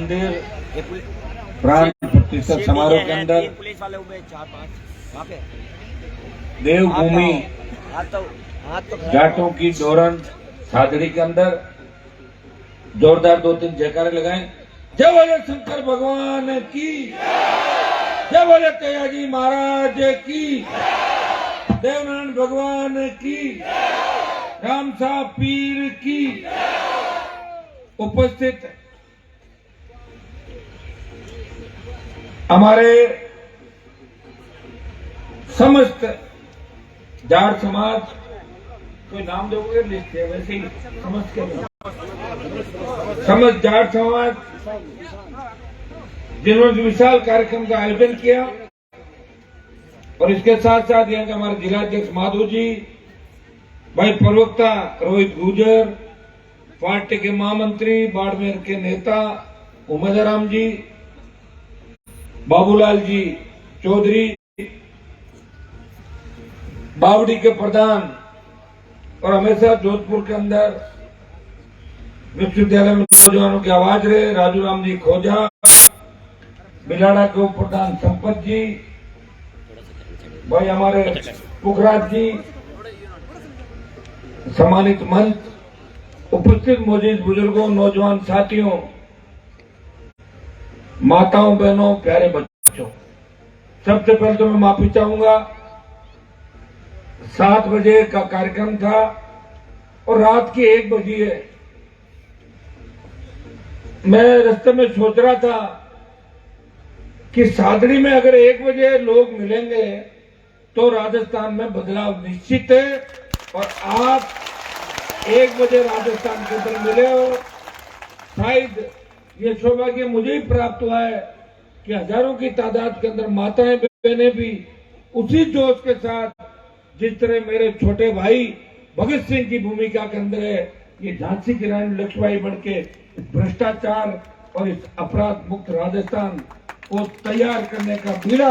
मंदिर प्राण प्रतिष्ठा समारोह के अंदर पुलिस वाले हुए 4-5 वहाँ पे देवभूमि हाथ तो जाटों की डोरन सादड़ी के अंदर जोरदार 2-3 जयकारे लगाएं। जय बोले शंकर भगवान की, जय बोले तेजाजी महाराज की, देवनारायण भगवान की, रामसा पीर की। उपस्थित हमारे समस्त जाट समाज, कोई नाम दोगे लिस्ट है वैसे ही समझ के समस्त जाट समाज जिन्होंने विशाल कार्यक्रम का आयोजन किया, और इसके साथ साथ यहाँ के हमारे जिलाध्यक्ष माधव जी, भाई प्रवक्ता रोहित गुर्जर, पार्टी के महामंत्री बाड़मेर के नेता उमेदराम जी, बाबूलाल जी चौधरी, बावड़ी के प्रधान, और हमेशा जोधपुर के अंदर विश्वविद्यालय में नौजवानों की आवाज रहे राजू राम जी खोजा, बिलाड़ा के उप प्रधान संपत जी, भाई हमारे पुखराज जी, सम्मानित मंच, उपस्थित मौजूद बुजुर्गों, नौजवान साथियों, माताओं, बहनों, प्यारे बच्चों, सबसे पहले तो मैं माफी चाहूंगा। 7 बजे का कार्यक्रम था और रात की 1 बजी है। मैं रास्ते में सोच रहा था कि सादड़ी में अगर 1 बजे लोग मिलेंगे तो राजस्थान में बदलाव निश्चित है, और आप 1 बजे राजस्थान के अंदर मिले हो। शायद ये सौभाग्य मुझे ही प्राप्त हुआ है कि हजारों की तादाद के अंदर माताएं बहनें भी उसी जोश के साथ, जिस तरह मेरे छोटे भाई भगत सिंह की भूमिका के अंदर है, ये झांसी की रानी लक्ष्मीबाई बनके भ्रष्टाचार और इस अपराध मुक्त राजस्थान को तैयार करने का बीड़ा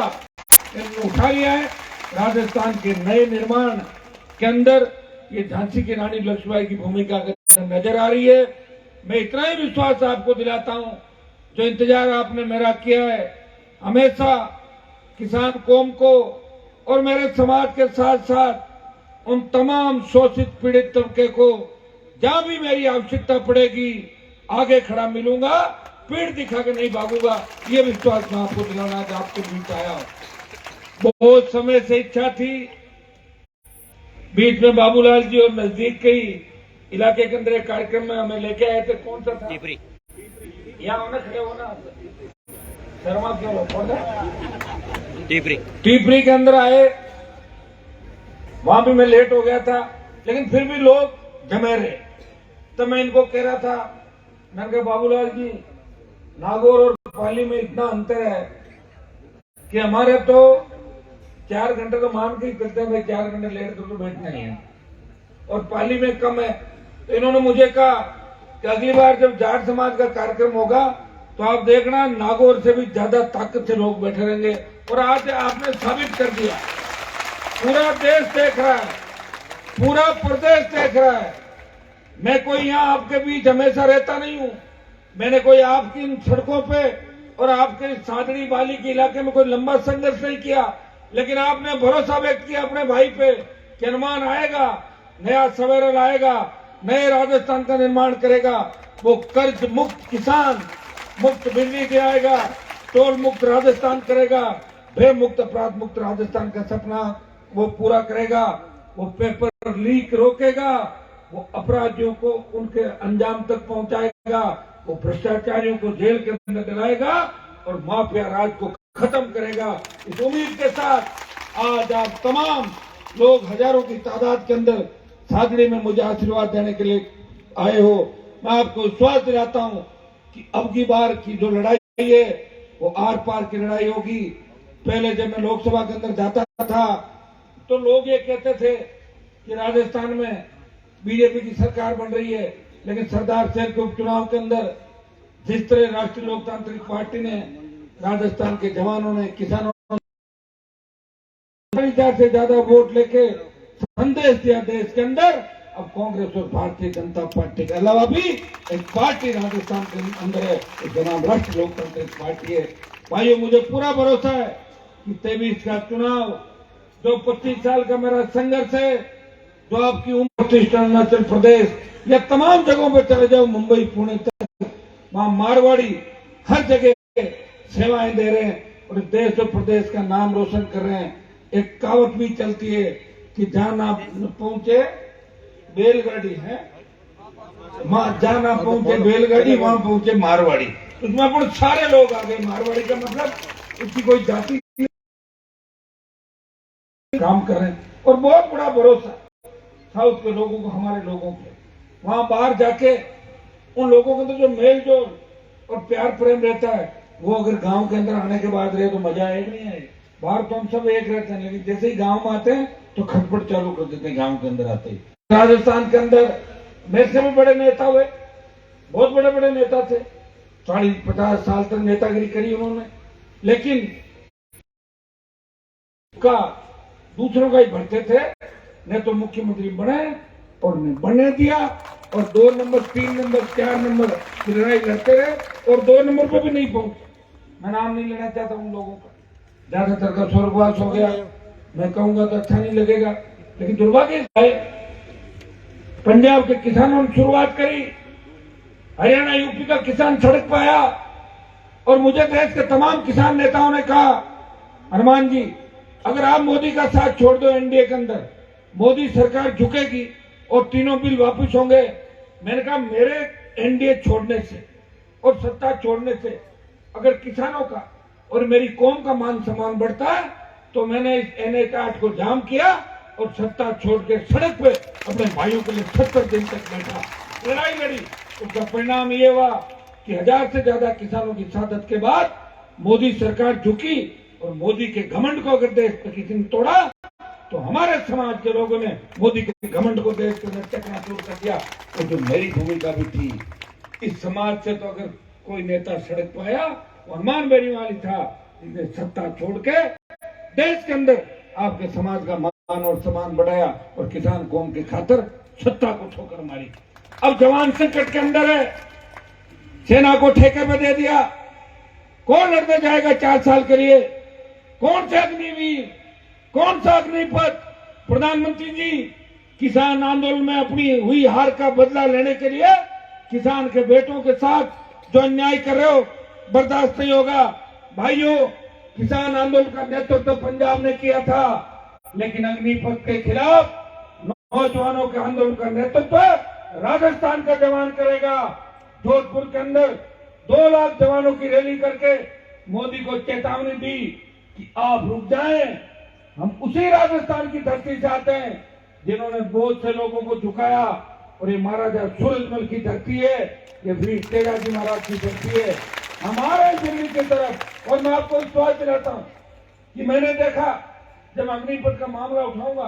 इन्होंने उठा लिया है। राजस्थान के नए निर्माण के अंदर ये झांसी की रानी लक्ष्मीबाई की भूमिका नजर आ रही है। मैं इतना ही विश्वास आपको दिलाता हूं, जो इंतजार आपने मेरा किया है, हमेशा किसान कौम को और मेरे समाज के साथ साथ उन तमाम शोषित पीड़ित तबके को जहां भी मेरी आवश्यकता पड़ेगी आगे खड़ा मिलूंगा, पीठ दिखा के नहीं भागूंगा। ये विश्वास मैं आपको दिलाना आज आपके बीच आया हूं। बहुत समय से इच्छा थी, बीच में बाबूलाल जी और नजदीक के ही इलाके के अंदर एक कार्यक्रम में हमें लेके आए थे। कौन सा था? यहाँ होना, खड़े होना, शर्मा क्यों टीपरी के अंदर आए। वहां भी मैं लेट हो गया था, लेकिन फिर भी लोग जमे रहे। तो मैं इनको कह रहा था, मैंने कहा बाबूलाल जी, नागौर और पाली में इतना अंतर है कि हमारे तो 4 घंटे तो मान के ही करते हैं भाई, 4 घंटे लेट तो बैठना ही है, और पाली में कम है। तो इन्होंने मुझे कहा कि अगली बार जब जाट समाज का कार्यक्रम होगा तो आप देखना नागौर से भी ज्यादा ताकत से लोग बैठे रहेंगे। और आज आपने साबित कर दिया, पूरा देश देख रहा है, पूरा प्रदेश देख रहा है। मैं कोई यहाँ आपके बीच हमेशा रहता नहीं हूँ, मैंने कोई आपकी इन सड़कों पे और आपके सादड़ी बाली के इलाके में कोई लंबा संघर्ष नहीं किया, लेकिन आपने भरोसा व्यक्त किया अपने भाई पे कि हनुमान आएगा, नया सवेरा लाएगा, नए राजस्थान का निर्माण करेगा, वो कर्ज मुक्त, किसान मुक्त बिजली दे आएगा, टोल मुक्त राजस्थान करेगा, भय मुक्त, अपराध मुक्त राजस्थान का सपना वो पूरा करेगा, वो पेपर लीक रोकेगा, वो अपराधियों को उनके अंजाम तक पहुंचाएगा, वो भ्रष्टाचारियों को जेल के अंदर डलाएगा और माफिया राज को खत्म करेगा। इस उम्मीद के साथ आज आप तमाम लोग हजारों की तादाद के अंदर सादड़ी में मुझे आशीर्वाद देने के लिए आए हो। मैं आपको विश्वास दिलाता हूं कि अब की बार की जो लड़ाई है वो आर पार की लड़ाई होगी। पहले जब मैं लोकसभा के अंदर जाता था तो लोग ये कहते थे कि राजस्थान में बीजेपी की सरकार बन रही है, लेकिन सरदार शहर के उपचुनाव के अंदर जिस तरह राष्ट्रीय लोकतांत्रिक पार्टी ने, राजस्थान के जवानों ने, किसानों ने 40,000 से ज्यादा वोट लेके संदेश दिया देश के अंदर, अब कांग्रेस और भारतीय जनता पार्टी के अलावा भी एक पार्टी राजस्थान के अंदर है, उसका नाम राष्ट्रीय लोकतांत्रिक पार्टी है। भाइयों, मुझे पूरा भरोसा है कि 23 का चुनाव, जो 25 साल का मेरा संघर्ष है, जो आपकी उम्र अरुणाचल प्रदेश या तमाम जगहों पर चले जाओ, मुंबई पुणे तक, वहां मारवाड़ी हर जगह सेवाएं दे रहे हैं और देश और प्रदेश का नाम रोशन कर रहे हैं। एक कहावत भी चलती है कि जहां ना पहुंचे बैलगाड़ी है, जहां ना पहुंचे बैलगाड़ी वहां पहुंचे मारवाड़ी। उसमें अपन सारे लोग आ गए। मारवाड़ी का मतलब उसकी कोई जाति काम कर रहे हैं और बहुत बड़ा भरोसा साउथ के लोगों को, हमारे लोगों पे। वहां बाहर जाके उन लोगों के अंदर जो मेल जोल और प्यार प्रेम रहता है, वो अगर गांव के अंदर आने के बाद रहे तो मजा आएगा नहीं आएगा। बाहर तो हम सब एक रहते हैं, लेकिन जैसे ही गांव में आते हैं तो खटपट चालू कर देते हैं गांव के अंदर आते ही। राजस्थान के अंदर मेरे से भी बड़े नेता हुए, बहुत बड़े बड़े नेता थे, 40-50 साल तक नेतागिरी करी उन्होंने, लेकिन का दूसरों का ही भरते थे। न तो मुख्यमंत्री बने और न बनने दिया, और 2 नंबर 3 नंबर 4 नंबर की लड़ाई लड़ते रहे और 2 नंबर पर भी नहीं पहुंचे। मैं नाम नहीं लेना चाहता उन लोगों का, ज्यादातर का स्वर्गवास हो गया, मैं कहूंगा तो अच्छा नहीं लगेगा, लेकिन दुर्भाग्य है पंजाब के किसानों ने शुरुआत करी, हरियाणा यूपी का किसान सड़क पर आया और मुझे देश के तमाम किसान नेताओं ने कहा, हनुमान जी अगर आप मोदी का साथ छोड़ दो एनडीए के अंदर, मोदी सरकार झुकेगी और तीनों बिल वापस होंगे। मैंने कहा मेरे एनडीए छोड़ने से और सत्ता छोड़ने से अगर किसानों का और मेरी कौम का मान सम्मान बढ़ता है तो मैंने इस NA-8 को जाम किया और सत्ता छोड़ के सड़क पे अपने भाइयों के लिए 70 दिन तक बैठा, लड़ाई लड़ी। उसका परिणाम ये हुआ कि 1000 से ज्यादा किसानों की शहादत के बाद मोदी सरकार झुकी और मोदी के घमंड को अगर देश पर किसी ने तोड़ा तो हमारे समाज के लोगों ने मोदी के घमंड को देश के अंदर चकनाचूर कर दिया। और जो मेरी भूमिका भी थी इस समाज से, तो अगर कोई नेता सड़क पर आया वो हनुमान बेनीवाल ही था, जिसने सत्ता छोड़ के देश के अंदर आपके समाज का मान और सम्मान बढ़ाया और किसान कौम के खातिर सत्ता को ठोकर मारी। अब जवान संकट के अंदर है, सेना को ठेके पे दे दिया, कौन लड़ने जाएगा 4 साल के लिए? कौन से अग्निवीर, कौन सा अग्निपथ? प्रधानमंत्री जी किसान आंदोलन में अपनी हुई हार का बदला लेने के लिए किसान के बेटों के साथ जो अन्याय कर रहे हो बर्दाश्त नहीं होगा। भाइयों, किसान आंदोलन का नेतृत्व तो पंजाब ने किया था, लेकिन अग्निपथ के खिलाफ नौजवानों के आंदोलन का नेतृत्व राजस्थान का जवान करेगा। जोधपुर के अंदर 2 लाख जवानों की रैली करके मोदी को चेतावनी दी कि आप रुक जाएं, हम उसी राजस्थान की धरती से आते हैं जिन्होंने बहुत से लोगों को झुकाया। और ये महाराजा सूरजमल की धरती है, ये वीर तेजाजी महाराज की धरती है, हमारे दिल्ली की तरफ। और मैं आपको विश्वास दिलाता हूं कि मैंने देखा जब अग्निपथ का मामला उठाऊंगा,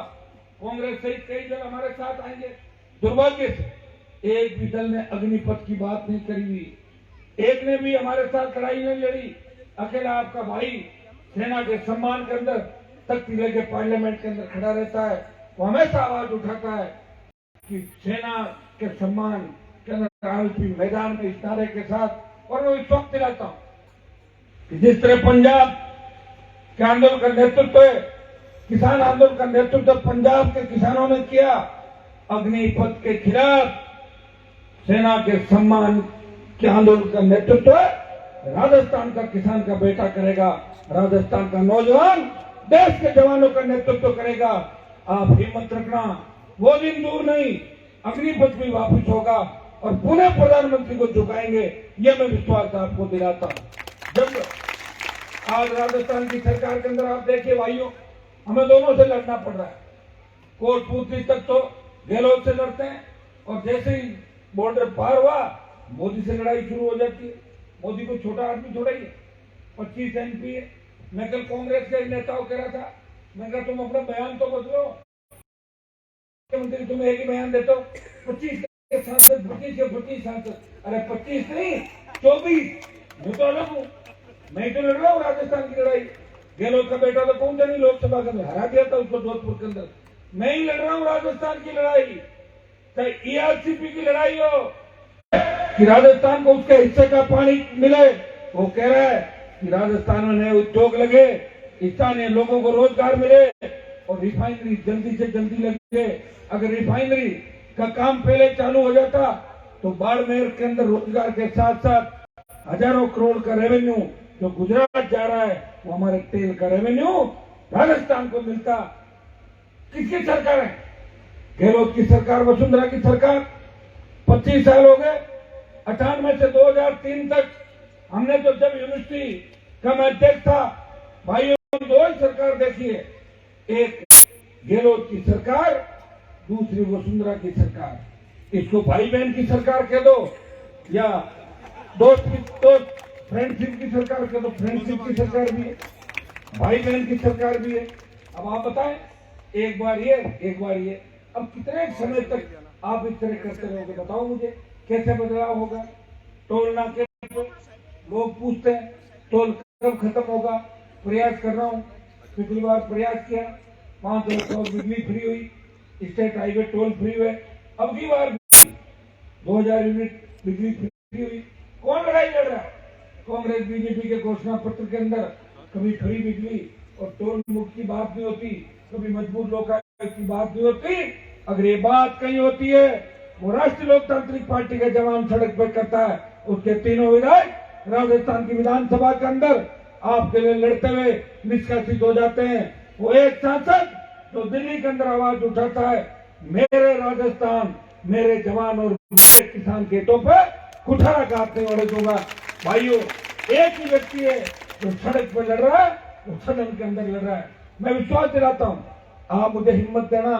कांग्रेस सहित कई दल हमारे साथ आएंगे। दुर्भाग्य से एक भी दल ने अग्निपथ की बात नहीं करी हुई, एक ने भी हमारे साथ लड़ाई नहीं लड़ी। अकेला आपका भाई सेना के सम्मान के अंदर तख्ती लेके पार्लियामेंट के अंदर खड़ा रहता है, वो हमेशा आवाज उठाता है कि सेना के सम्मान के अंदर आरएलपी मैदान में इस नारे के साथ। और मैं इस वक्त दिलाता हूं कि जिस तरह पंजाब के आंदोलन का नेतृत्व है, किसान आंदोलन का नेतृत्व पंजाब के किसानों ने किया, अग्निपथ के खिलाफ सेना के सम्मान के आंदोलन का नेतृत्व राजस्थान का किसान का बेटा करेगा, राजस्थान का नौजवान देश के जवानों का नेतृत्व करेगा। आप हिम्मत रखना, वो दिन दूर नहीं, अग्निपथ भी वापस होगा और पुनः प्रधानमंत्री को झुकाएंगे, यह मैं विश्वास आपको दिलाता हूं। जब आज राजस्थान की सरकार के अंदर आप देखिए भाइयों, हमें दोनों से लड़ना पड़ रहा है। कोटपूतली तक तो गहलोत से लड़ते हैं और जैसे ही बॉर्डर पार हुआ मोदी से लड़ाई शुरू हो जाती है। मोदी को छोटा आदमी थोड़ा ही है, 25 MP है। मैं कल कांग्रेस के नेताओं कह रहा था, मैं कहा तुम अपना बयान तो बदलो, मुख्यमंत्री तुम एक ही बयान देते हो, 25 के सांसद, 25 के 25 सांसद। अरे 25 नहीं 24, मैं तो अलग हूँ, मैं तो लड़ रहा हूँ राजस्थान की लड़ाई। गहलोत का बेटा तो पहुंचा नहीं लोकसभा के अंदर, हरा दिया था उसको जोधपुर के अंदर। मैं ही लड़ रहा हूँ राजस्थान की लड़ाई। चाहे ERCP की लड़ाई हो कि राजस्थान को उसके हिस्से का पानी मिले, वो कह रहा है कि राजस्थान में नए उद्योग लगे, स्थानीय लोगों को रोजगार मिले और रिफाइनरी जल्दी से जल्दी लगे। अगर रिफाइनरी का काम पहले चालू हो जाता तो बाड़मेर के अंदर रोजगार के साथ साथ हजारों करोड़ का रेवेन्यू जो गुजरात जा रहा है, वो हमारे तेल का रेवेन्यू राजस्थान को मिलता। किसकी सरकार है? गहलोत की सरकार, वसुंधरा की सरकार। 25 साल हो गए, 98 से 2003 तक हमने तो जब यूनिवर्सिटी का मैं अध्यक्ष था, भाइयों दो ही सरकार देखी है, एक गहलोत की सरकार, दूसरी वसुंधरा की सरकार। इसको भाई बहन की सरकार कह दो या दोस्त फ्रेंडशिप की सरकार कह दो, फ्रेंडशिप की सरकार भी है, भाई बहन की सरकार भी है। अब आप बताएं, एक बार ये एक बार ये, अब कितने समय तक आप इस तरह करते रहोगे? बताओ मुझे, कैसे बदलाव होगा? टोल नाके लोग पूछते हैं टोल कब खत्म होगा? प्रयास कर रहा हूँ, पिछली बार प्रयास किया, 5 लाख बिजली फ्री हुई, स्टेट हाईवे टोल फ्री हुए। अब की बार 2000 यूनिट बिजली फ्री हुई। कौन लड़ाई लड़ रहा है? कांग्रेस बीजेपी के घोषणा पत्र के अंदर कभी फ्री बिजली और टोल मुक्त की बात नहीं होती, कभी मजबूत लोकायुक्त की बात नहीं होती। अगर ये बात कहीं होती है, वो राष्ट्रीय लोकतांत्रिक पार्टी का जवान सड़क पर करता है, उसके तीनों विधायक राजस्थान की विधानसभा के अंदर आपके लिए लड़ते हुए निष्कासित हो जाते हैं। वो एक सांसद जो दिल्ली के अंदर आवाज उठाता है, मेरे राजस्थान, मेरे जवान और मेरे किसान खेतों पर कुठारा काटने वाले दूंगा। भाइयों, एक ही व्यक्ति है जो सड़क पर लड़ रहा है, वो सदन के अंदर लड़ रहा है। मैं विश्वास दिलाता हूं, आप मुझे हिम्मत देना,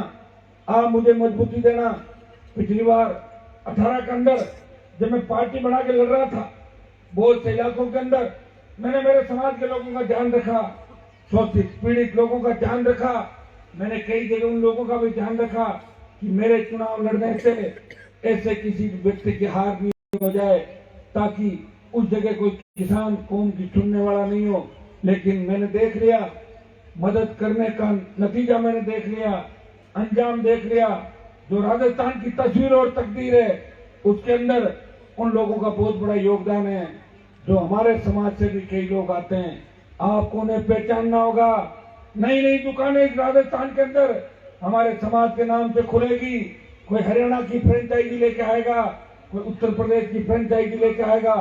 आप मुझे मजबूती देना। पिछली बार 18 के अंदर जब मैं पार्टी बना के लड़ रहा था, बहुत से इलाकों के अंदर मैंने मेरे समाज के लोगों का ध्यान रखा, शोषित पीड़ित लोगों का ध्यान रखा, मैंने कई जगह उन लोगों का भी ध्यान रखा कि मेरे चुनाव लड़ने से ऐसे किसी व्यक्ति की हार नहीं हो जाए, ताकि उस जगह कोई किसान कौम की सुनने वाला नहीं हो। लेकिन मैंने देख लिया, मदद करने का नतीजा मैंने देख लिया, अंजाम देख लिया। जो राजस्थान की तस्वीर और तकदीर है, उसके अंदर उन लोगों का बहुत बड़ा योगदान है जो हमारे समाज से भी कई लोग आते हैं। आपको उन्हें पहचानना होगा। नई नई दुकानें इस राजस्थान के अंदर हमारे समाज के नाम से खुलेगी। कोई हरियाणा की फ्रेंचाइजी लेके आएगा, कोई उत्तर प्रदेश की फ्रेंचाइजी लेके आएगा।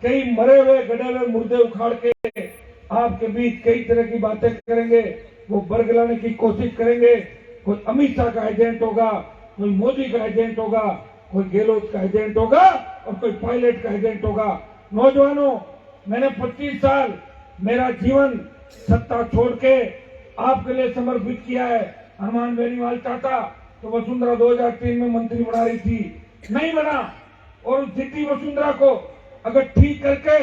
कई मरे हुए गड़े हुए मुर्दे उखाड़ के आपके बीच कई तरह की बातें करेंगे, वो बर्ग लाने की कोशिश करेंगे। कोई अमित शाह का एजेंट होगा, कोई मोदी का एजेंट होगा, कोई गहलोत का एजेंट होगा और कोई पायलट का एजेंट होगा। नौजवानों, मैंने 25 साल मेरा जीवन सत्ता छोड़ के आपके लिए समर्पित किया है। हनुमान बेनीवाल चाहता तो वसुंधरा 2003 में मंत्री बना रही थी, नहीं बना, और उस सिटी वसुंधरा को अगर ठीक करके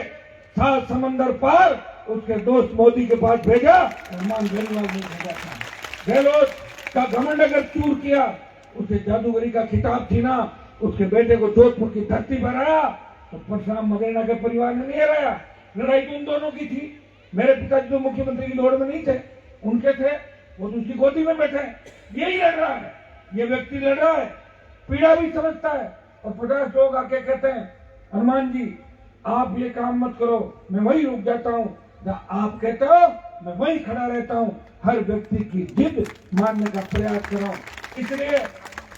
सात समंदर पार उसके दोस्त मोदी के पास भेजा, हनुमान बेनीवाल ने भेजा था। गहलोत का घमंड अगर चूर किया, उसे जादूगरी का खिताब छीना, उसके बेटे को जोधपुर की धरती पर आया, तो परशुराम मगेना के परिवार ने नहीं हराया। लड़ाई तो उन दोनों की थी। मेरे पिताजी तो मुख्यमंत्री की दौड़ में नहीं थे, उनके थे, वो दूसरी गोदी में बैठे। यही लड़ रहा है, ये व्यक्ति लड़ रहा है, पीड़ा भी समझता है। और 50 लोग आके कहते हैं, हनुमान जी आप ये काम मत करो, मैं वही रुक जाता हूँ, आप कहते हो मैं वही खड़ा रहता हूँ, हर व्यक्ति की जिद मानने का प्रयास कर रहा हूँ। इसलिए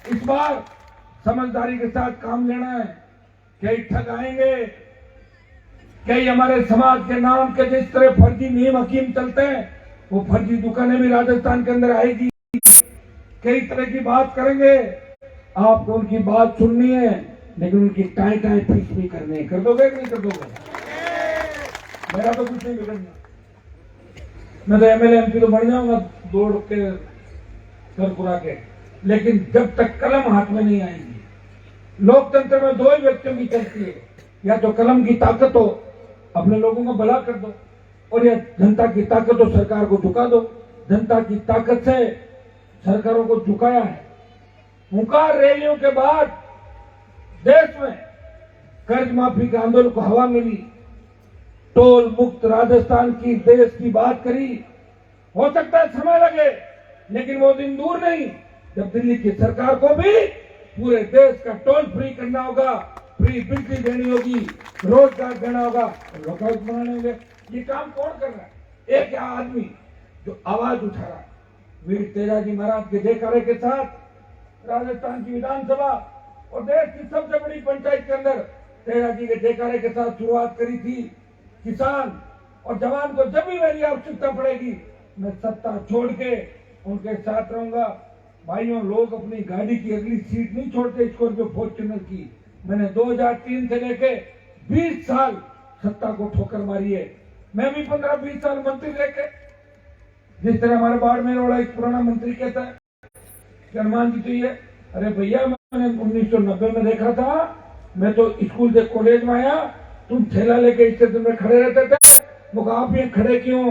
इस बार समझदारी के साथ काम लेना है। कई ठग आएंगे, कई हमारे समाज के नाम के जिस तरह फर्जी नीम हकीम चलते हैं, वो फर्जी दुकानें भी राजस्थान के अंदर आएगी। कई तरह की बात करेंगे, आपको उनकी बात सुननी है, लेकिन उनकी टाई टाई फीस भी करनी है। कर दोगे कि नहीं कर दोगे? मेरा तो कुछ नहीं बिगड़ना, मैं तो एमएलए एमपी तो बन जाऊंगा दौड़ के सर पुरा के, लेकिन जब तक कलम हाथ में नहीं आएगी। लोकतंत्र में दो ही व्यक्तियों की चलती है, या तो कलम की ताकत हो, अपने लोगों को भला कर दो, और या जनता की ताकत हो, सरकार को झुका दो। जनता की ताकत से सरकारों को झुकाया है। हुंकार रैलियों के बाद देश में कर्ज माफी के आंदोलन को हवा मिली, टोल मुक्त राजस्थान की देश की बात करी। हो सकता है समय लगे, लेकिन वो दिन दूर नहीं जब दिल्ली की सरकार को भी पूरे देश का टोल फ्री करना होगा, फ्री बिजली देनी होगी, रोजगार देना होगा, लॉकआउट बनाने होंगे। ये काम कौन कर रहा है? एक आदमी जो आवाज उठा रहा है, वीर तेजाजी महाराज के जयकारे के साथ राजस्थान की विधानसभा और देश की सबसे बड़ी पंचायत के अंदर तेजाजी के जयकारे के साथ शुरुआत करी थी। किसान और जवान को जब भी मेरी आवश्यकता पड़ेगी मैं सत्ता छोड़ के उनके साथ रहूंगा। भाइयों, लोग अपनी गाड़ी की अगली सीट नहीं छोड़ते स्कॉर्पियो फॉर्च्यूनर की। मैंने 2003 से लेके 20 साल सत्ता को ठोकर मारी है। मैं भी 15-20 साल मंत्री रह के, जिस तरह हमारे बाड़मेर वाला एक पुराना मंत्री कहता है कि हनुमान जी तो ये, अरे भैया मैंने 1990 में देखा था, मैं तो स्कूल से कॉलेज में आया, तुम ठेला लेके स्टेशन में खड़े रहते थे, वो आप ये खड़े क्यों?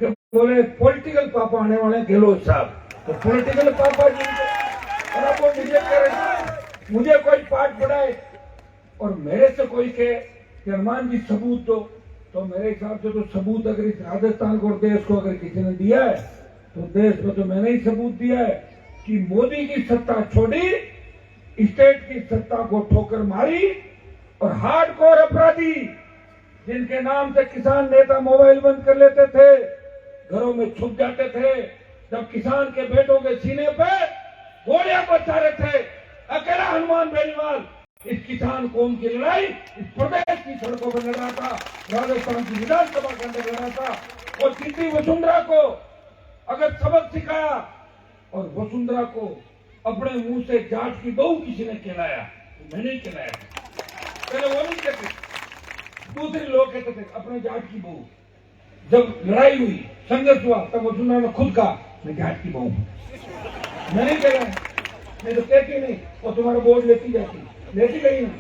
कि बोले पॉलिटिकल पापा आने वाले गहलोत साहब। तो पॉलिटिकल पापा जी और अब वो मुझे कह रहे, मुझे कोई पाठ पढ़ाए और मेरे से कोई कहे कि हनुमान जी सबूत दो, तो मेरे हिसाब से तो सबूत अगर इस राजस्थान को और देश को अगर किसी ने दिया है तो देश को तो मैंने ही सबूत दिया है कि मोदी की सत्ता छोड़ी, स्टेट की सत्ता को ठोकर मारी और हार्डकोर अपराधी जिनके नाम से किसान नेता मोबाइल बंद कर लेते थे, घरों में छुप जाते थे, जब किसान के बेटों के सीने पे गोलियां बरसा रहे थे, अकेला हनुमान बेनीवाल इस किसान कौम की लड़ाई इस प्रदेश की सड़कों पर लड़ा था, राजस्थान की विधानसभा के अंदर लड़ा था। और दीदी वसुंधरा को अगर सबक सिखाया और वसुंधरा को अपने मुंह से जाट की बहू किसी ने कहलाया, तो मैंने ही कहलाया। पहले वो नहीं कहते, दूसरे लोग कहते थे अपने जाट की बहू। जब लड़ाई हुई, संघर्ष हुआ, तब वसुंधरा ने खुद कहा मैं जाट की बहू, मैंने कहलाया। मैं तो कहती नहीं, और तुम्हारा बोर्ड लेती जाती, लेती गई ना।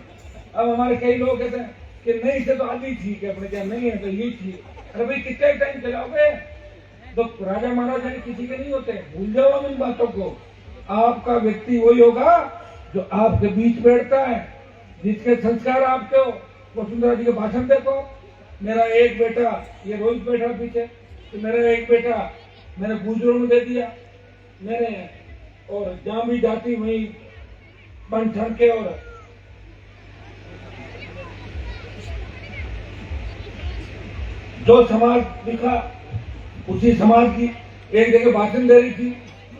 अब हमारे कई लोग कहते हैं कि नहीं से तो आदि ठीक है, अपने क्या नहीं है तो ये ठीक। अरे भाई कितने टाइम चलाओगे? तो राजा महाराजा किसी के नहीं होते, भूल जाओ इन बातों को। आपका व्यक्ति वही होगा जो आपके बीच बैठता है, जिसके संस्कार आपके हो। वसुंधरा जी के भाषण देखो। मेरा एक बेटा, ये रोहित बैठा पीछे, तो मेरा एक बेटा मैंने गुजरों में दे दिया मैंने, और जहां भी जाती वहीं बन ठन के। और जो समाज दिखा उसी समाज की एक जगह भाषण दे रही थी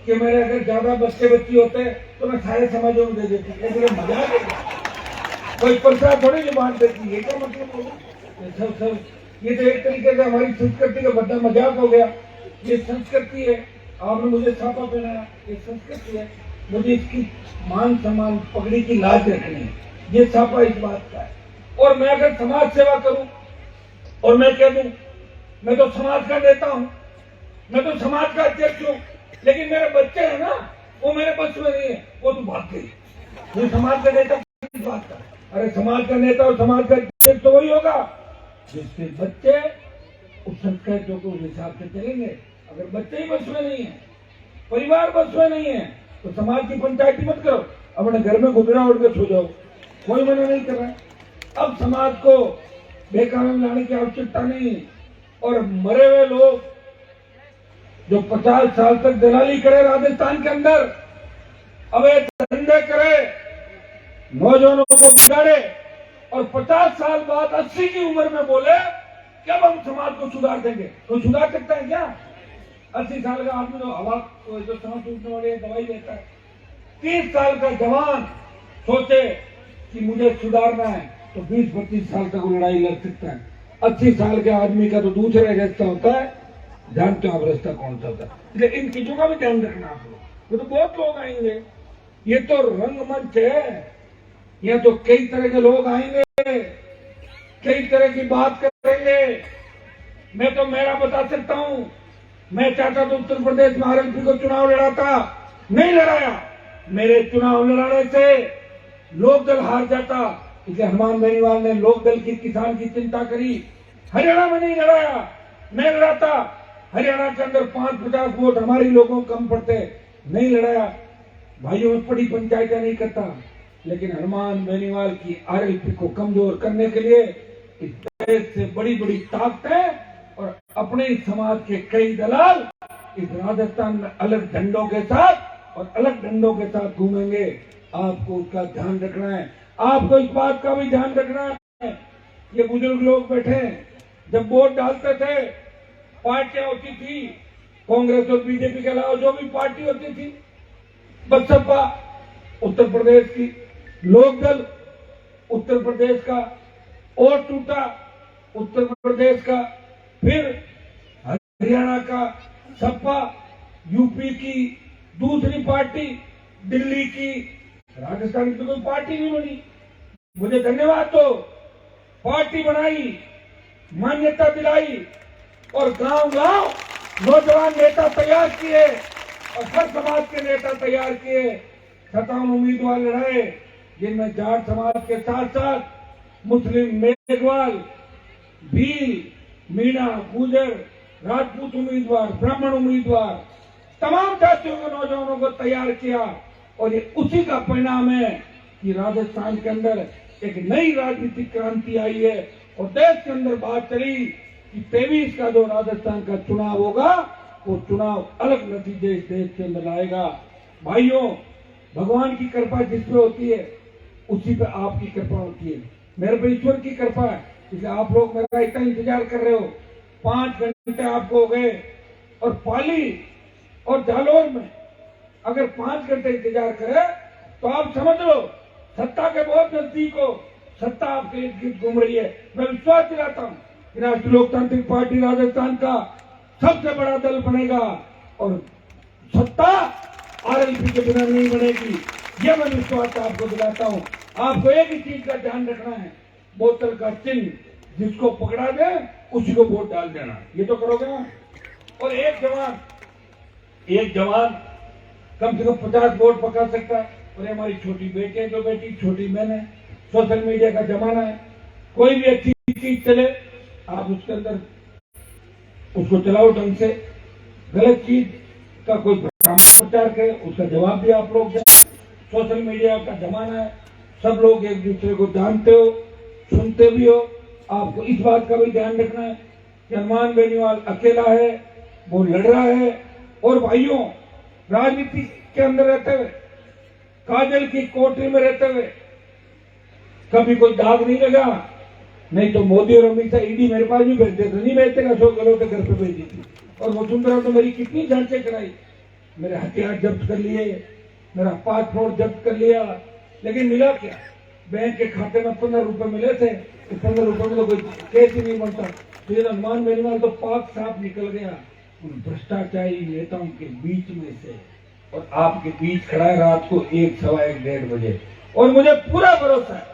कि मेरे अगर ज्यादा बच्चे बच्ची होते तो मैं सारे समाजों में दे देती। एक जगह मजाक है, कोई प्रसाद थोड़ी नहीं बांट देती, ये क्या मतलब होगा? सब ये तो एक तरीके से हमारी संस्कृति का बड़ा मजाक हो गया। ये संस्कृति है, आपने मुझे छापा पहनाया, ये संस्कृति है, मुझे इसकी मान सम्मान पगड़ी की लाज रखनी है, ये छापा इस बात का है। और मैं अगर समाज सेवा करूं और मैं कह दूं मैं तो समाज का नेता हूं, मैं तो समाज का अध्यक्ष हूं, लेकिन मेरे बच्चे हैं ना, वो मेरे बस में नहीं है, वो तो भाग गई। ये समाज का नेता किस बात का? अरे समाज का नेता और समाज का अध्यक्ष तो वही होगा जिसके बच्चे उस संस्कृतियों को उस हिसाब से चलेंगे। अगर बच्चे ही बस में नहीं है, परिवार बस में नहीं है, तो समाज की पंचायती मत करो, अपने घर में घुटना उड़ के सो जाओ, कोई मना नहीं कर रहा है। अब समाज को बेकानून लाने की आवश्यकता नहीं। और मरे हुए लोग जो 50 साल तक दलाली करे राजस्थान के अंदर, अवैध धंधे करे, नौजवानों को बिगाड़े, और 50 साल बाद 80 की उम्र में बोले कि अब हम समाज को सुधार देंगे, तो सुधार सकता है क्या? 80 साल का आदमी तो हवा जो सांस टूटने वाली दवाई लेता है। 30 साल का जवान सोचे कि मुझे सुधारना है तो 20-25 साल तक वो लड़ाई लड़ सकता है। 80 साल के आदमी का तो दूसरे रास्ता होता है, जानते हो आप रास्ता कौन सा होता है? इसलिए इन चीजों का भी ध्यान रखना आप लोग। वो तो बहुत लोग आएंगे, ये तो रंगमंच है, यहाँ तो कई तरह के लोग आएंगे, कई तरह की बात करेंगे। मैं तो मेरा बता सकता हूं, मैं चाहता तो उत्तर प्रदेश में RLP को चुनाव लड़ाता, नहीं लड़ाया। मेरे चुनाव लड़ाने से लोकदल हार जाता, इसलिए हनुमान बेनीवाल ने लोकदल की किसान की चिंता करी। हरियाणा में नहीं लड़ाया, मैं लड़ाता। हरियाणा के अंदर 5-50 वोट हमारे लोगों को कम पड़ते, नहीं लड़ाया। भाइयों में बड़ी पंचायतें नहीं करता, लेकिन हनुमान बेनीवाल की RLP को कमजोर करने के लिए इस देश से बड़ी बड़ी ताकतें और अपने समाज के कई दलाल इस राजस्थान में अलग झंडों के साथ और अलग डंडों के साथ घूमेंगे। आपको उसका ध्यान रखना है। आपको इस बात का भी ध्यान रखना है, ये बुजुर्ग लोग बैठे हैं, जब वोट डालते थे पार्टियां होती थी, कांग्रेस और बीजेपी के अलावा जो भी पार्टी होती थी, बसपा उत्तर प्रदेश की, लोकदल उत्तर प्रदेश का, और टूटा उत्तर प्रदेश का, फिर हरियाणा का सपा, यूपी की दूसरी पार्टी, दिल्ली की, राजस्थान की कोई पार्टी नहीं बनी। मुझे धन्यवाद दो, पार्टी बनाई, मान्यता दिलाई और गांव-गांव नौजवान नेता तैयार किए और हर समाज के नेता तैयार किए, 57 उम्मीदवार लड़ाए, जिनमें जाट समाज के साथ साथ मुस्लिम, मेघवाल, भील, मीणा, गुजर, राजपूत उम्मीदवार, ब्राह्मण उम्मीदवार, तमाम जातियों के नौजवानों को तैयार किया। और ये उसी का परिणाम है कि राजस्थान के अंदर एक नई राजनीतिक क्रांति आई है और देश के अंदर बात चली कि 23 का जो राजस्थान का चुनाव होगा, वो चुनाव अलग नतीजे इस देश के अंदर लाएगा। भाइयों, भगवान की कृपा जिस पे होती है उसी पे आपकी कृपा होती है। मेरे पे ईश्वर की कृपा है, इसलिए आप लोग मेरा इतना इंतजार कर रहे हो। 5 घंटे आपको हो गए और पाली और जालौर में अगर 5 घंटे इंतजार करे तो आप समझ लो सत्ता के बहुत नजदीक हो, सत्ता आपके इर्द गिर्द घूम रही है। मैं विश्वास दिलाता हूँ कि राष्ट्रीय लोकतांत्रिक पार्टी राजस्थान का सबसे बड़ा दल बनेगा और सत्ता आरएलपी के बिना नहीं बनेगी, यह मैं विश्वास आपको दिलाता हूँ। आपको एक ही चीज का ध्यान रखना है, बोतल का चिन्ह जिसको पकड़ा दे उसी को वोट डाल देना, ये तो करोगे ना। और एक जवान कम से कम 50 वोट पका सकता है। और हमारी छोटी बेटी है, जो बेटी छोटी बहन है, सोशल मीडिया का जमाना है, कोई भी अच्छी चीज चले आप उसके अंदर उसको चलाओ ढंग से, गलत चीज का कोई प्रचार करे उसका जवाब भी आप लोग दें। सोशल मीडिया का जमाना है, सब लोग एक दूसरे को जानते हो, सुनते भी हो। आपको इस बात का भी ध्यान रखना है कि हनुमान बेनीवाल अकेला है, वो लड़ रहा है। और भाइयों, राजनीति के अंदर रहते हुए, काजल की कोठरी में रहते हुए कभी कोई दाग नहीं लगा, नहीं तो मोदी और अमित शाह ईडी मेरे पास भी भेज देते, नहीं भेजते का 100 करोड़ घर पे भेज दी थी। और वसुंधरा तो मेरी कितनी जांचें कराई, मेरे हथियार जब्त कर लिए, मेरा पासपोर्ट जब्त कर लिया, लेकिन मिला क्या? बैंक के खाते में 15 रुपए मिले थे, 15 रुपए में तो कोई केस ही नहीं बनता। तो ये हनुमान बेनीवाल तो पाक साफ निकल गया उन भ्रष्टाचारी नेताओं के बीच में से, और आपके बीच खड़ा है रात को 1, सवा 1, 1:30 बजे। और मुझे पूरा भरोसा है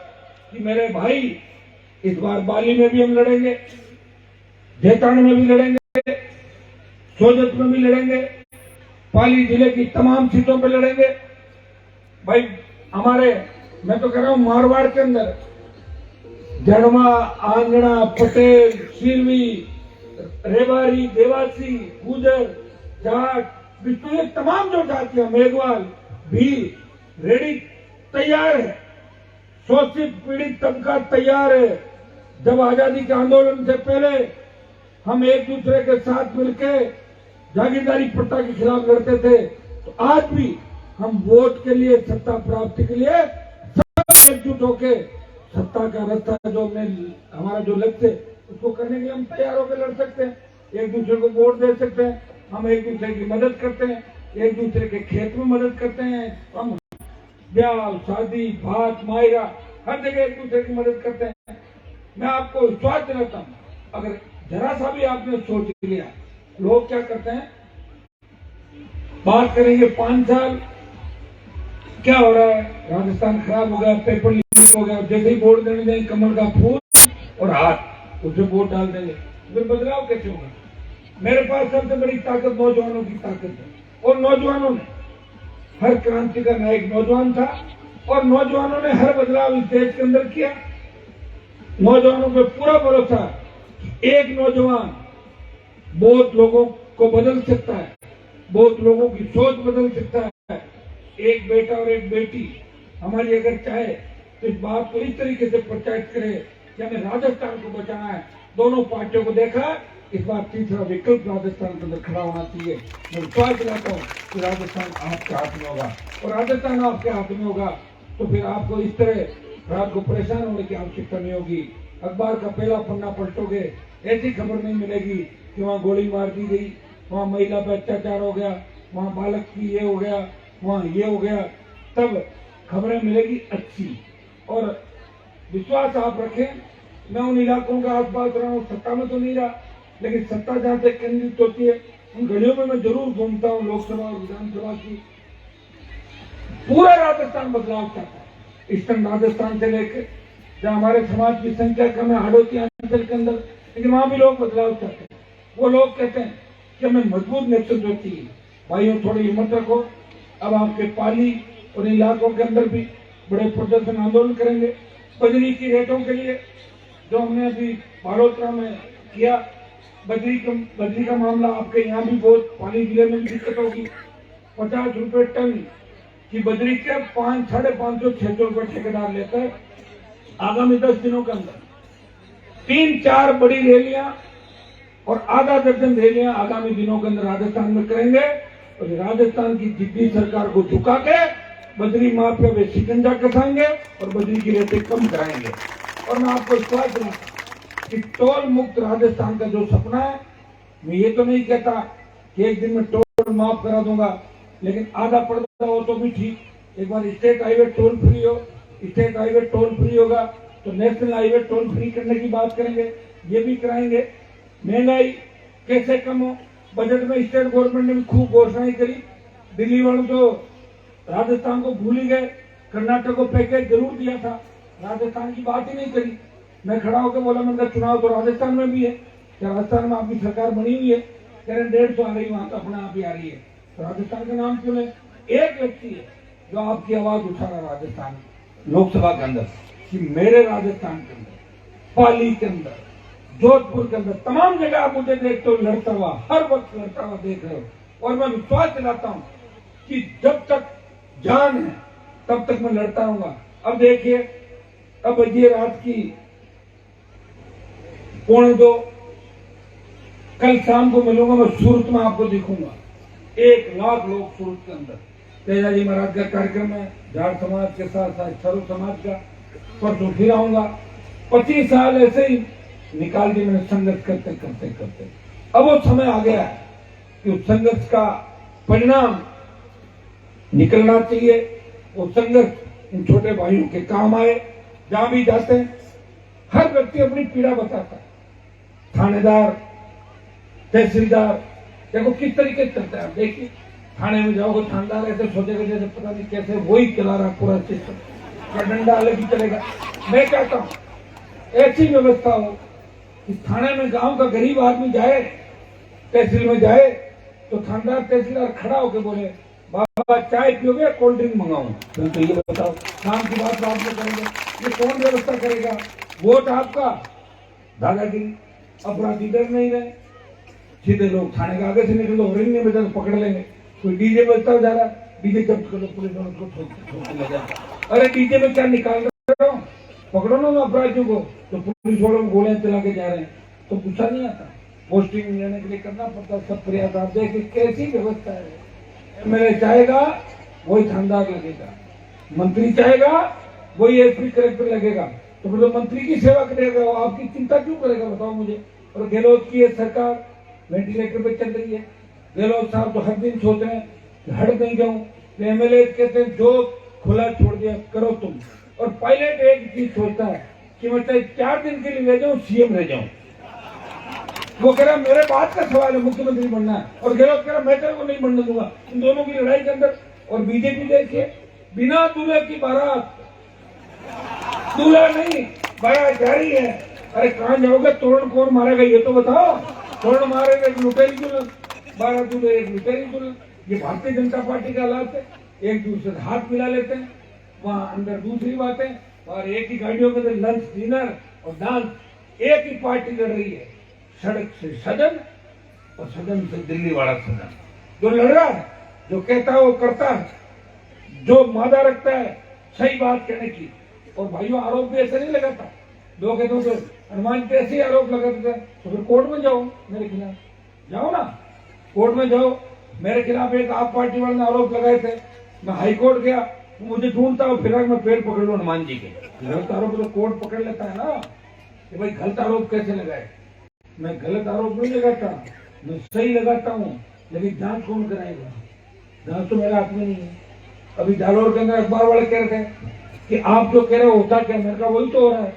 कि मेरे भाई इस बार बाली में भी हम लड़ेंगे, जैतान में भी लड़ेंगे, सोजत में भी लड़ेंगे, पाली जिले की तमाम सीटों पर लड़ेंगे। भाई हमारे, मैं तो कह रहा हूं मारवाड़ के अंदर जड़मा, आंगना, पटेल, सिरवी, रेवारी, देवासी, गुजर, जाट, बिष्णु, तमाम जो जातियां, मेघवाल, भील, रेडी तैयार है, शोषित पीड़ित तबका तैयार है। जब आजादी के आंदोलन से पहले हम एक दूसरे के साथ मिलकर जागीरदारी प्रथा के खिलाफ लड़ते थे, तो आज भी हम वोट के लिए, सत्ता प्राप्ति के लिए सब एकजुट होकर सत्ता का रास्ता जो हमारा जो लक्ष्य है उसको करने के लिए हम तैयार होकर लड़ सकते हैं। एक दूसरे को वोट दे सकते हैं, हम एक दूसरे की मदद करते हैं, एक दूसरे के खेत में मदद करते हैं, हम ब्याह, शादी, भात, मायरा हर जगह एक दूसरे की मदद करते हैं। मैं आपको विश्वास दिलाता हूँ, अगर जरा सा भी आपने सोच लिया, लोग क्या करते हैं, बात करेंगे 5 साल क्या हो रहा है, राजस्थान खराब हो गया, पेपर लीक हो गया, जैसे ही वोट देने जाएंगे कमल का फूल और हाथ उससे वोट डाल देंगे, फिर बदलाव कैसे होगा? मेरे पास सबसे बड़ी ताकत नौजवानों की ताकत है, और नौजवानों ने, हर क्रांति का नायक नौजवान था, और नौजवानों ने हर बदलाव इस देश के अंदर किया। नौजवानों पे पूरा भरोसा, एक नौजवान बहुत लोगों को बदल सकता है, बहुत लोगों की सोच बदल सकता है। एक बेटा और एक बेटी हमारी अगर चाहे तो इस बात को इस तरीके से प्रचारित करे कि हमें राजस्थान को बचाना है। दोनों पार्टियों को देखा, इस बार तीसरा विकल्प राजस्थान के अंदर खड़ा होना चाहिए। मैं विश्वास दिलाता हूँ कि राजस्थान आपके हाथ में होगा, और राजस्थान आपके हाथ में होगा तो फिर आपको इस तरह रात को परेशान होने की आवश्यकता नहीं होगी। अखबार का पहला पन्ना पलटोगे, ऐसी खबर नहीं मिलेगी कि वहाँ गोली मार दी गई, वहाँ महिला पर अत्याचार हो गया, वहाँ बालक की ये हो गया, वहाँ ये हो गया। तब खबरें मिलेगी अच्छी। और विश्वास आप रखें, मैं उन इलाकों का आसपास रहा हूँ, सत्ता में तो नहीं रहा, लेकिन सत्ता जहाँ से केंद्रित होती है उन गलियों में मैं जरूर घूमता हूँ। लोकसभा और विधानसभा की पूरा राजस्थान बदलाव चाहता है। ईस्टर्न राजस्थान से लेकर जहाँ हमारे समाज की संख्या कम है, हाड़ोती अंचल के अंदर, लेकिन वहां भी लोग बदलाव चाहते हैं। वो लोग कहते हैं कि हमें मजबूत नेतृत्व चाहिए। भाइयों, थोड़ी हिम्मत रखो। अब आपके पाली और इलाकों के अंदर भी बड़े प्रदर्शन आंदोलन करेंगे बजरी की रेटों के लिए, जो हमने अभी बालोतरा में किया। बजरी का मामला आपके यहाँ भी बहुत, पाली जिले में भी दिक्कत होगी। 50 रुपए टन की बजरी के 500-550-600 रुपए ठेकेदार लेता है। आगामी 10 दिनों के अंदर 3-4 बड़ी रैलियां और आधा दर्जन रैलियां आगामी दिनों के अंदर राजस्थान में करेंगे। और राजस्थान की जिद्दी सरकार को झुका के बजरी माफिया पे शिकंजा कसाएंगे और बजरी की रेटें कम कराएंगे। और मैं आपको विश्वास दिलाता कि टोल मुक्त राजस्थान का जो सपना है, मैं ये तो नहीं कहता कि एक दिन में टोल माफ करा दूंगा, लेकिन आधा पर्दा हो तो भी ठीक। एक बार स्टेट हाईवे टोल फ्री हो, स्टेट हाईवे टोल फ्री होगा तो नेशनल हाईवे टोल फ्री करने की बात करेंगे, ये भी कराएंगे। महंगाई कैसे कम हो, बजट में स्टेट गवर्नमेंट ने भी खूब घोषणाएं करी। दिल्ली वालों तो राजस्थान को भूल ही गए, कर्नाटक को पैकेज जरूर दिया था, राजस्थान की बात ही नहीं करी। मैं खड़ा होकर बोला, मैंने कहा चुनाव तो राजस्थान में भी है, क्या राजस्थान में आपकी सरकार बनी हुई है? कह रहे 150 आ रही, वहां तो अपने आप ही आ रही है। तो राजस्थान का नाम क्यों नहीं? एक व्यक्ति है जो आपकी आवाज उठा रहा राजस्थान लोकसभा के अंदर कि मेरे राजस्थान के अंदर, पाली के अंदर, जोधपुर के अंदर, तमाम जगह आप मुझे देखते हो लड़ता हुआ, हर वक्त लड़ता हुआ देख रहे हो। और मैं विश्वास दिलाता हूं कि जब तक जान है तब तक मैं लड़ता रहूंगा। अब देखिए, अब ये रात की 1:45, कल शाम को मिलूंगा मैं सूरत में, आपको दिखूंगा 1 लाख लोग सूरत के अंदर। तेजाजी महाराज का कार्यक्रम है, जाट समाज के साथ साथ सर्व समाज का। परसों फिर आऊंगा। 25 साल ऐसे ही निकाल दिए मैंने संघर्ष करते करते करते। अब वो समय आ गया है कि उस संघर्ष का परिणाम निकलना चाहिए। वो संघर्ष इन छोटे भाइयों के काम आए। जहां भी जाते हैं हर व्यक्ति अपनी पीड़ा बताता है। थानेदार, तहसीलदार, देखो किस तरीके से चलता है। देखिए, थाने में जाओगे, थानेदार ऐसे सोचेगा जैसे पता नहीं कैसे वही चला रहा पूरा सिस्टम, या डंडा अलग ही चलेगा। मैं कहता हूं ऐसी व्यवस्था हो कि थाने में गांव का गरीब आदमी जाए, तहसील में जाए, तो थानेदार तहसीलदार खड़ा होकर बोले, बाबा चाय पियोगे, कोल्ड ड्रिंक मंगाऊं? तो ये बताओ, काम की बात बाद में करेंगे। ये कौन व्यवस्था करेगा? वोट आपका, दादागिरी, अपराधी डर नहीं रहे, सीधे लोग थाने के आगे से निकल लो, रिंग में बजा पकड़ लेंगे। कोई डीजे बजता जा रहा, डीजे जब्त कर लो, पुलिस वालों को ठोक ले जाता। अरे डीजे में क्या निकाल रहे हो? पकड़ो ना अपराधियों को। तो पुलिस वालों को गोलियां चला के जा रहे हैं, तो गुस्सा नहीं आता? पोस्टिंग लेने के लिए करना पड़ता, सब प्रयास। आप देखिए कैसी व्यवस्था है। एमएलए चाहेगा वही थानेदार लगेगा, मंत्री चाहेगा वही एसपी कलेक्टर लगेगा। तो फिर तो मंत्री की सेवा करेगा, वो आपकी चिंता क्यों करेगा बताओ मुझे? और गहलोत की ये सरकार वेंटिलेटर पे चल रही है। गहलोत साहब तो हर दिन सोच रहे हैं कि हट नहीं जाऊं। एमएलए कहते हैं जो खुला छोड़ दिया करो तुम। और पायलट एक चीज सोचता है कि मैं चाहे 4 दिन के लिए रह जाऊं, सीएम रह जाऊं। वो कह रहा मेरे बात का सवाल है, मुख्यमंत्री बनना है, और गहलोत कह रहा मैं तेरे को नहीं बनने दूंगा। इन दोनों की लड़ाई के अंदर। और बीजेपी देखिए, बिना दूल्हे की बारात, दूल्हा नहीं बारात जारी है। अरे कहां जाओगे? तोरण कौन मारेगा ये तो बताओ? तोरण मारेगा एक लुटेरी दुल्हन, बारात दूल्हे एक लुटेरी दुल्हन। ये भारतीय जनता पार्टी का हालात है। एक दूसरे से हाथ मिला लेते हैं, वहां अंदर दूसरी बातें, और एक ही गाड़ियों के अंदर लंच, डिनर और डांस। एक ही पार्टी लड़ रही है, सड़क से सदन और सदन से दिल्ली वाला सदन। जो लड़ रहा है, जो कहता है वो करता है, जो मादा रखता है सही बात कहने की। और भाइयों, आरोप भी ऐसे नहीं लगाता। लोग कहते हैं हनुमान पे ऐसे आरोप लगाते थे, तो फिर कोर्ट में जाओ, मेरे खिलाफ जाओ ना, कोर्ट में जाओ। मेरे खिलाफ एक आप पार्टी वाले ने आरोप लगाए थे, मैं हाई कोर्ट गया, मुझे ढूंढता हूँ, फिर मैं पेड़ पकड़ लूँ हनुमान जी के। गलत आरोप तो कोर्ट पकड़ लेता है ना कि भाई गलत आरोप कैसे लगाए। मैं गलत आरोप नहीं लगाता, मैं सही लगाता हूँ, लेकिन जांच कौन कराएगा? जांच तो मेरे हाथ में नहीं है। अभी जालौर के अंदर अखबार वाले कह रहे थे कि आप जो कह रहे हो होता क्या? मैंने कहा वही तो हो रहा है।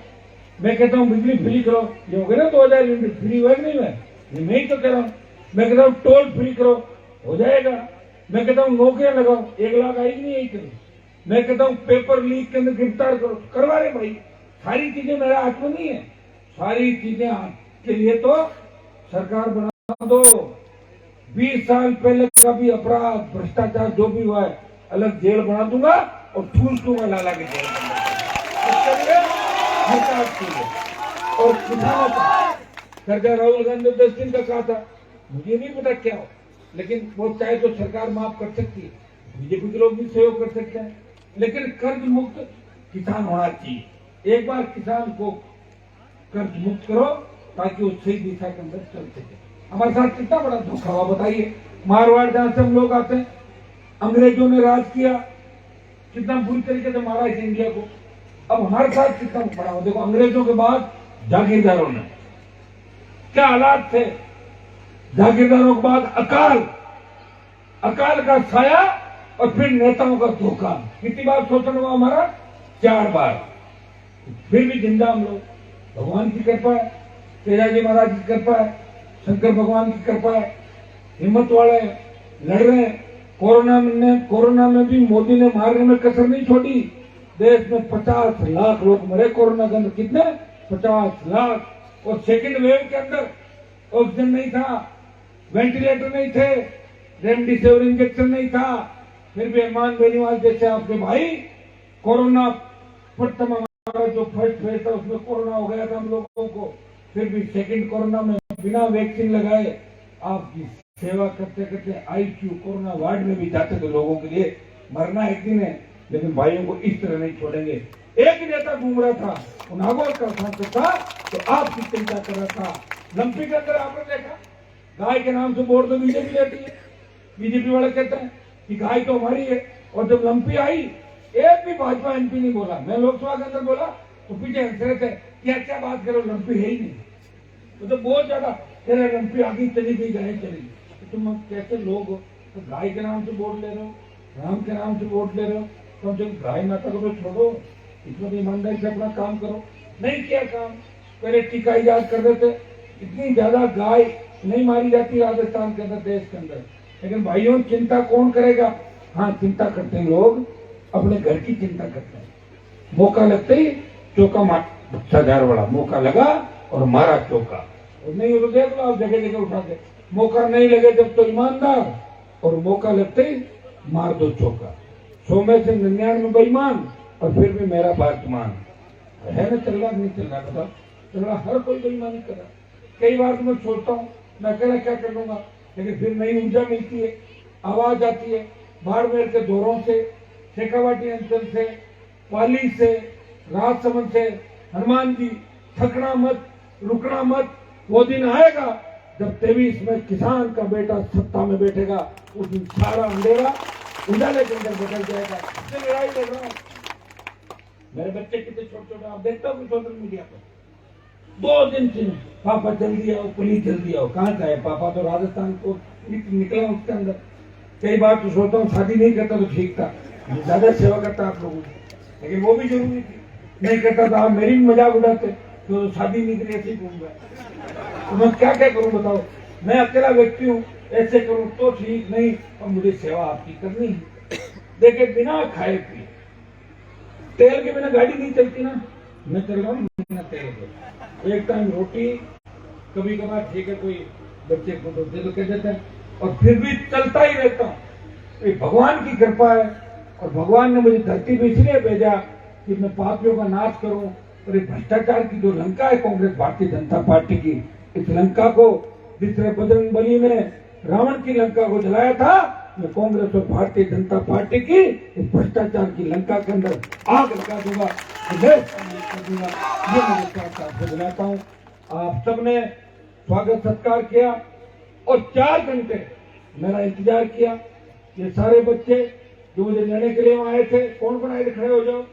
मैं कहता हूँ बिजली फ्री करो, ये हो गया ना 2000 यूनिट फ्री हुआ नहीं हुआ? मैं ही तो कह रहा हूँ। मैं कहता हूँ टोल फ्री करो, हो जाएगा। मैं कहता हूँ नौकरियां लगाओ, 1 लाख आएगी नहीं, यही करो। मैं कहता हूँ पेपर लीक के अंदर गिरफ्तार करो, करवा रहे भाई। सारी चीजें मेरे हाथ में नहीं है, सारी चीजें आपके लिए तो सरकार बना दो। 20 साल पहले का भी अपराध भ्रष्टाचार जो भी हुआ है अलग जेल बना दूंगा और ठूस दूंगा लाला के जेल में। और किसानों का कर्जा राहुल गांधी ने 10 दिन का कहा था, मुझे नहीं पता क्या हो, लेकिन वो चाहे तो सरकार माफ कर सकती है, बीजेपी के लोग भी सहयोग कर सकते हैं, लेकिन कर्ज मुक्त किसान होना चाहिए। एक बार किसान को कर्ज मुक्त करो ताकि वो सही दिशा के अंदर चल सके। हमारे साथ कितना बड़ा धोखा हुआ बताइए। मारवाड़ जहां से हम लोग आते हैं, अंग्रेजों ने राज किया, कितना बुरी तरीके से मारा इस इंडिया को। अब हमारे साथ कितना बड़ा हो, देखो अंग्रेजों के बाद जागीरदारों ने क्या हालात थे, जागीरदारों के बाद अकाल, अकाल का साया और फिर नेताओं का धोखा। कितनी बार शोषण हुआ हमारा? 4 बार। फिर भी जिंदा हम लोग, भगवान की कृपा है, तेजाजी महाराज की कृपा है, शंकर भगवान की कृपा है, हिम्मत वाले लड़ रहे हैं। कोरोना में भी मोदी ने मारने में कसर नहीं छोड़ी। देश में 50 लाख लोग मरे कोरोना के अंदर। कितने? 50 लाख। और सेकेंड वेव के अंदर ऑक्सीजन नहीं था, वेंटिलेटर नहीं थे, रेमडेसिविर इंजेक्शन नहीं था, फिर भी हनुमान बेनीवाल जैसे आपके भाई कोरोना प्रथम हमारा जो फर्स्ट फेज था उसमें कोरोना हो गया था हम लोगों को, फिर भी सेकंड कोरोना में बिना वैक्सीन लगाए आपकी सेवा करते करते आईसीयू कोरोना वार्ड में भी जाते थे लोगों के लिए। मरना एक दिन है, लेकिन भाइयों को इस तरह नहीं छोड़ेंगे। एक नेता घूम रहा था, वो नागौर का सांसद था, तो आपकी चिंता कर रहा था। लंपी के अंदर आपने देखा, गाय के नाम से वोट तो बीजेपी लेती है। बीजेपी वाले कहते हैं कि गाय तो हमारी है, और जब लंपी आई एक भी भाजपा एमपी नहीं बोला। मैं लोकसभा के अंदर बोला तो पीछे हंस रहे थे, क्या बात करो, लंपी है ही नहीं। तो बहुत ज्यादा कह रहे लंपी आगे चली गई, गाय चली गई। तो तुम कैसे लोग हो? तो गाय के नाम से वोट ले रहे हो, राम के नाम से वोट ले रहे हो, तो जब गाय माता को तो छोड़ो, इसमें ईमानदारी से अपना काम करो। नहीं किया काम, पहले टीका इजाद कर देते, इतनी ज्यादा गाय नहीं मारी जाती राजस्थान के अंदर, देश के अंदर। लेकिन भाइयों चिंता कौन करेगा? हाँ चिंता करते हैं लोग, अपने घर की चिंता करते हैं। मौका लगते ही चौका मार, हजार बड़ा मौका लगा और मारा चौका। और नहीं तो देख लो आप जगह जगह उठा के, मौका नहीं लगे जब तो ईमानदार, और मौका लगते ही मार दो चौका। 100 में से 99 बेईमान, और फिर भी मेरा बातमान है ना। चल रहा नहीं चल रहा? बताओ, चल रहा। हर कोई बेईमानी कर रहा। कई बार तो मैं सोचता हूँ मैं अकेला क्या कर लूंगा, लेकिन फिर नई ऊर्जा मिलती है, आवाज आती है। बाड़मेर के दौरों से, शेखावाटी अंचल से, पाली से, राजसमंद से, हनुमान जी थकना मत, रुकना मत। वो दिन आएगा जब 23 में किसान का बेटा सत्ता में बैठेगा। उस दिन सारा अंधेरा उजाले के अंदर बदल जाएगा। इससे लड़ाई लड़ रहा हूं। मेरे बच्चे कितने छोटे छोटे, आप देखते हो सोशल मीडिया पर 2 दिन से पापा जल्दी आओ, पुलिस जल्दी आओ। कहाँ का है पापा? तो राजस्थान को निकला उसके अंदर। कई बार तो सोचता हूँ शादी नहीं करता तो ठीक था, ज्यादा सेवा करता आप लोगों की, लेकिन वो भी जरूरी थी। नहीं करता तो आप मेरी भी मजाक उड़ाते, तो शादी नहीं करी ऐसे ही घूम गया। तो मैं क्या क्या करूं बताओ? मैं अकेला व्यक्ति हूँ, ऐसे करूं तो ठीक नहीं, और मुझे सेवा आपकी करनी है। देखे बिना खाए पिए, तेल के बिना गाड़ी नहीं चलती ना। मैं चल रहा हूँ बिना तेल के, एक टाइम रोटी, कभी कभार ठीक है कोई बच्चे को तो दे देते हैं, और फिर भी चलता ही रहता हूँ। ये भगवान की कृपा है, और भगवान ने मुझे धरती पे इसलिए भेजा कि मैं पापियों का नाश करूं। और ये भ्रष्टाचार की जो लंका है कांग्रेस भारतीय जनता पार्टी की, इस लंका को जिस तरह बजरंग बली ने रावण की लंका को जलाया था, मैं कांग्रेस और भारतीय जनता पार्टी की इस भ्रष्टाचार की लंका के अंदर आग लगा दूंगा, दूंगा। ये मैं विश्वास आपको दिलाता हूँ। आप सबने स्वागत सत्कार किया और 4 घंटे मेरा इंतजार किया। ये सारे बच्चे जो मुझे लेने के लिए वहां आए थे, कौन कौन आए थे, खड़े हो जाओ।